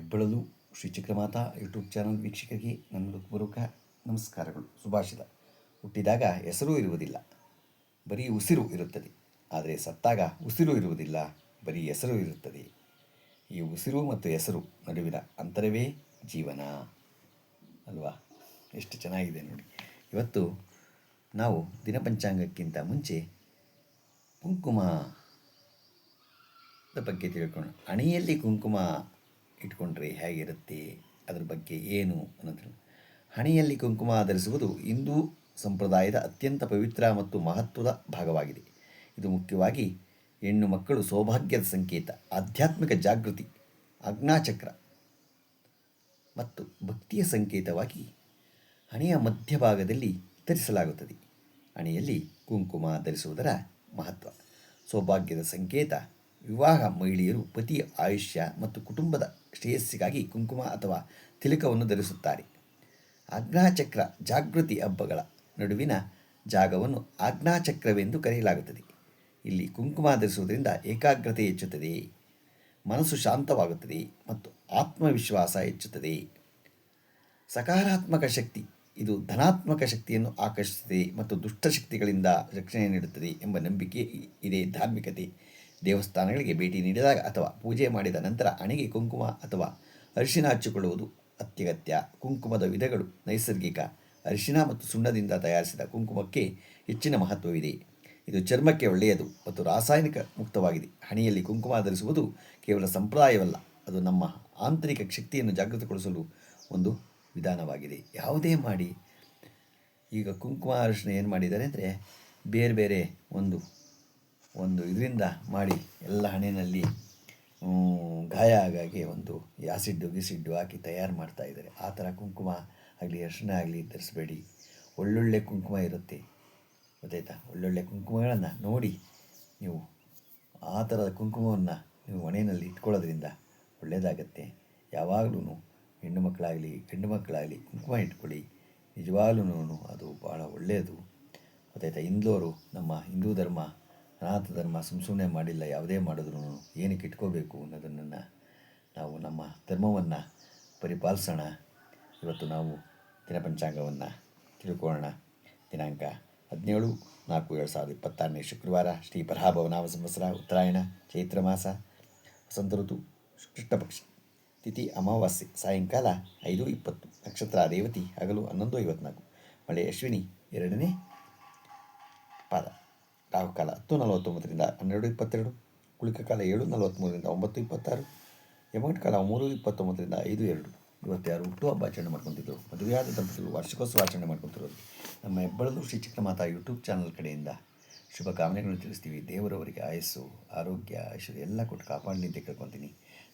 ಹೆಬ್ಬಳಲು Shri Chakramata YouTube channel ವೀಕ್ಷಕರಿಗೆ ನನ್ನ ಹೃತ್ಪೂರ್ವಕ ನಮಸ್ಕಾರಗಳು. ಸುಭಾಷಿತ: ಹುಟ್ಟಿದಾಗ ಹೆಸರೂ ಇರುವುದಿಲ್ಲ, ಬರೀ ಉಸಿರು ಇರುತ್ತದೆ. ಆದರೆ ಸತ್ತಾಗ ಉಸಿರು ಇರುವುದಿಲ್ಲ, ಬರೀ ಹೆಸರು ಇರುತ್ತದೆ. ಈ ಉಸಿರು ಮತ್ತು ಹೆಸರು ನಡುವಿನ ಅಂತರವೇ ಜೀವನ ಅಲ್ವಾ? ಎಷ್ಟು ಚೆನ್ನಾಗಿದೆ ನೋಡಿ. ಇವತ್ತು ನಾವು ದಿನಪಂಚಾಂಗಕ್ಕಿಂತ ಮುಂಚೆ ಕುಂಕುಮದ ಬಗ್ಗೆ ತಿಳ್ಕೊಳ್ಳೋಣ. ಹಣೆಯಲ್ಲಿ ಕುಂಕುಮ ಇಟ್ಕೊಂಡ್ರೆ ಹೇಗಿರುತ್ತೆ, ಅದರ ಬಗ್ಗೆ ಏನು ಅನ್ನೋದು. ಹಣೆಯಲ್ಲಿ ಕುಂಕುಮ ಧರಿಸುವುದು ಹಿಂದೂ ಸಂಪ್ರದಾಯದ ಅತ್ಯಂತ ಪವಿತ್ರ ಮತ್ತು ಮಹತ್ವದ ಭಾಗವಾಗಿದೆ. ಇದು ಮುಖ್ಯವಾಗಿ ಹೆಣ್ಣು ಮಕ್ಕಳು ಸೌಭಾಗ್ಯದ ಸಂಕೇತ, ಆಧ್ಯಾತ್ಮಿಕ ಜಾಗೃತಿ, ಆಜ್ಞಾಚಕ್ರ ಮತ್ತು ಭಕ್ತಿಯ ಸಂಕೇತವಾಗಿ ಹಣೆಯ ಮಧ್ಯಭಾಗದಲ್ಲಿ ಧರಿಸಲಾಗುತ್ತದೆ. ಹಣೆಯಲ್ಲಿ ಕುಂಕುಮ ಧರಿಸುವುದರ ಮಹತ್ವ: ಸೌಭಾಗ್ಯದ ಸಂಕೇತ. ವಿವಾಹ ಮಹಿಳೆಯರು ಪತಿಯ ಆಯುಷ್ಯ ಮತ್ತು ಕುಟುಂಬದ ಶ್ರೇಯಸ್ಸಿಗಾಗಿ ಕುಂಕುಮ ಅಥವಾ ತಿಲಕವನ್ನು ಧರಿಸುತ್ತಾರೆ. ಆಜ್ಞಾಚಕ್ರ. ಜಾಗೃತಿ. ಹಬ್ಬಗಳ ನಡುವಿನ ಜಾಗವನ್ನು ಆಜ್ಞಾಚಕ್ರವೆಂದು ಕರೆಯಲಾಗುತ್ತದೆ. ಇಲ್ಲಿ ಕುಂಕುಮ ಧರಿಸುವುದರಿಂದ ಏಕಾಗ್ರತೆ ಹೆಚ್ಚುತ್ತದೆ, ಮನಸ್ಸು ಶಾಂತವಾಗುತ್ತದೆ ಮತ್ತು ಆತ್ಮವಿಶ್ವಾಸ ಹೆಚ್ಚುತ್ತದೆ. ಸಕಾರಾತ್ಮಕ ಶಕ್ತಿ. ಇದು ಧನಾತ್ಮಕ ಶಕ್ತಿಯನ್ನು ಆಕರ್ಷಿಸುತ್ತದೆ ಮತ್ತು ದುಷ್ಟಶಕ್ತಿಗಳಿಂದ ರಕ್ಷಣೆ ನೀಡುತ್ತದೆ ಎಂಬ ನಂಬಿಕೆ ಇದೆ. ಧಾರ್ಮಿಕತೆ. ದೇವಸ್ಥಾನಗಳಿಗೆ ಭೇಟಿ ನೀಡಿದಾಗ ಅಥವಾ ಪೂಜೆ ಮಾಡಿದ ನಂತರ ಹಣೆಗೆ ಕುಂಕುಮ ಅಥವಾ ಅರಿಶಿನ ಹಚ್ಚಿಕೊಳ್ಳುವುದು ಅತ್ಯಗತ್ಯ. ಕುಂಕುಮದ ವಿಧಗಳು. ನೈಸರ್ಗಿಕ. ಅರಿಶಿನ ಮತ್ತು ಸುಣ್ಣದಿಂದ ತಯಾರಿಸಿದ ಕುಂಕುಮಕ್ಕೆ ಹೆಚ್ಚಿನ ಮಹತ್ವವಿದೆ. ಇದು ಚರ್ಮಕ್ಕೆ ಒಳ್ಳೆಯದು ಮತ್ತು ರಾಸಾಯನಿಕ ಮುಕ್ತವಾಗಿದೆ. ಹಣೆಯಲ್ಲಿ ಕುಂಕುಮ ಧರಿಸುವುದು ಕೇವಲ ಸಂಪ್ರದಾಯವಲ್ಲ, ಅದು ನಮ್ಮ ಆಂತರಿಕ ಶಕ್ತಿಯನ್ನು ಜಾಗೃತಗೊಳಿಸಲು ಒಂದು ವಿಧಾನವಾಗಿದೆ. ಯಾವುದೇ ಮಾಡಿ ಈಗ ಕುಂಕುಮ ಅರಿಶಿನ ಏನು ಮಾಡಿದ್ದಾರೆ ಅಂದರೆ ಬೇರೆ ಬೇರೆ ಒಂದು ಇದರಿಂದ ಮಾಡಿ ಎಲ್ಲ ಹಣೆಯಲ್ಲಿ ಗಾಯ ಆಗಾಗೆ ಒಂದು ಗಿಸಿಡ್ಡು ಹಾಕಿ ತಯಾರು ಮಾಡ್ತಾಯಿದ್ದಾರೆ. ಆ ಥರ ಕುಂಕುಮ ಆಗಲಿ ಅರಿಶಿನ ಆಗಲಿ ಧರಿಸಬೇಡಿ. ಒಳ್ಳೊಳ್ಳೆ ಕುಂಕುಮ ಇರುತ್ತೆ, ಗೊತ್ತಾಯ್ತಾ? ಒಳ್ಳೊಳ್ಳೆ ಕುಂಕುಮಗಳನ್ನು ನೋಡಿ ನೀವು ಆ ಥರದ ಕುಂಕುಮವನ್ನು ನೀವು ಹಣೆಯಲ್ಲಿ ಇಟ್ಕೊಳ್ಳೋದ್ರಿಂದ ಒಳ್ಳೆಯದಾಗತ್ತೆ. ಯಾವಾಗಲೂ ಹೆಣ್ಣು ಮಕ್ಕಳಾಗಲಿ ಗಂಡು ಮಕ್ಕಳಾಗಲಿ ಕುಂಕುಮ ಇಟ್ಕೊಳ್ಳಿ. ನಿಜವಾಗ್ಲೂ ಅದು ಭಾಳ ಒಳ್ಳೆಯದು, ಗೊತ್ತಾಯ್ತಾ? ಹಿಂದೋರು ನಮ್ಮ ಹಿಂದೂ ಧರ್ಮ ಸನಾತನ ಧರ್ಮ ಸುಮ್ಮನೆ ಮಾಡಿಲ್ಲ. ಯಾವುದೇ ಮಾಡಿದ್ರು ಏನಕ್ಕೆ ಇಟ್ಕೋಬೇಕು ಅನ್ನೋದನ್ನು ನಾವು ನಮ್ಮ ಧರ್ಮವನ್ನು ಪರಿಪಾಲಿಸೋಣ. ಇವತ್ತು ನಾವು ದಿನಪಂಚಾಂಗವನ್ನು ತಿಳ್ಕೊಳ್ಳೋಣ. ದಿನಾಂಕ 17/4/2026 ಶುಕ್ರವಾರ. ಶ್ರೀ ಪರಾಭವನಾಮ ಸಂವತ್ಸರ, ಉತ್ತರಾಯಣ, ಚೈತ್ರ ಮಾಸ, ವಸಂತ ಋತು, ಕೃಷ್ಣಪಕ್ಷ, ತಿಥಿ ಅಮಾವಾಸ್ಯೆ, ಸಾಯಂಕಾಲ 5:20, ನಕ್ಷತ್ರ ರೇವತಿ, ಹಗಲು 11:54, ಮಳೆ ಅಶ್ವಿನಿ 2ನೇ ಪಾದ, ರಾಹುಕಾಲ 10:49 12:22, ಕುಳಿಕ ಕಾಲ 7:43 9:26, ಯಮಗಂಟ ಕಾಲ 3:29 5:02. ಇವತ್ತು ಯಾರು ಹುಟ್ಟುಹಬ್ಬ ಆಚರಣೆ ಮಾಡ್ಕೊತಿದ್ರು, ಮದುವೆಯಾದ ದಂಪತಿಗಳು ವಾರ್ಷಿಕೋತ್ಸವ ಆಚರಣೆ ಮಾಡ್ಕೊತಿರೋದು. ನಮ್ಮ ಹೆಬ್ಬಳಲು ಶ್ರೀ ಚಕ್ರಮಾತಾ ಯೂಟ್ಯೂಬ್ ಚಾನಲ್ ಕಡೆಯಿಂದ ಶುಭ ಕಾಮನೆಗಳನ್ನು ತಿಳಿಸ್ತೀವಿ. ದೇವರವರಿಗೆ ಆಯಸ್ಸು, ಆರೋಗ್ಯ, ಐಶ್ವರ್ಯ ಎಲ್ಲ ಕೊಟ್ಟು ಕಾಪಾಡಲಿ ಅಂತ ಕೇಳ್ಕೊತೀನಿ.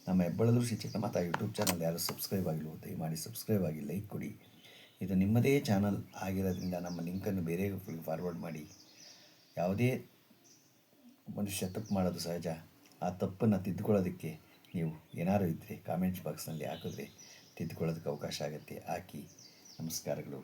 ನಮ್ಮ ಹೆಬ್ಬಳಲು ಶ್ರೀ ಚಕ್ರಮಾತಾ ಯೂಟ್ಯೂಬ್ ಚಾನಲ್ ಯಾರು ಸಬ್ಸ್ಕ್ರೈಬ್ ಆಗಿಲ್ಲ, ದಯಮಾಡಿ ಸಬ್ಸ್ಕ್ರೈಬ್ ಆಗಿ ಲೈಕ್ ಕೊಡಿ. ಇದು ನಿಮ್ಮದೇ ಚಾನಲ್ ಆಗಿರೋದ್ರಿಂದ ನಮ್ಮ ಲಿಂಕನ್ನು ಬೇರೆ ಫಾರ್ವರ್ಡ್ ಮಾಡಿ. ಯಾವುದೇ ಮನುಷ್ಯ ತಪ್ಪು ಮಾಡೋದು ಸಹಜ. ಆ ತಪ್ಪನ್ನು ತಿದ್ದುಕೊಳ್ಳೋದಕ್ಕೆ ನೀವು ಏನಾದರೂ ಇದ್ದರೆ ಕಾಮೆಂಟ್ಸ್ ಬಾಕ್ಸ್ನಲ್ಲಿ ಹಾಕಿದ್ರೆ ತಿದ್ದುಕೊಳ್ಳೋದಕ್ಕೆ ಅವಕಾಶ ಆಗುತ್ತೆ. ಹಾಕಿ. ನಮಸ್ಕಾರಗಳು.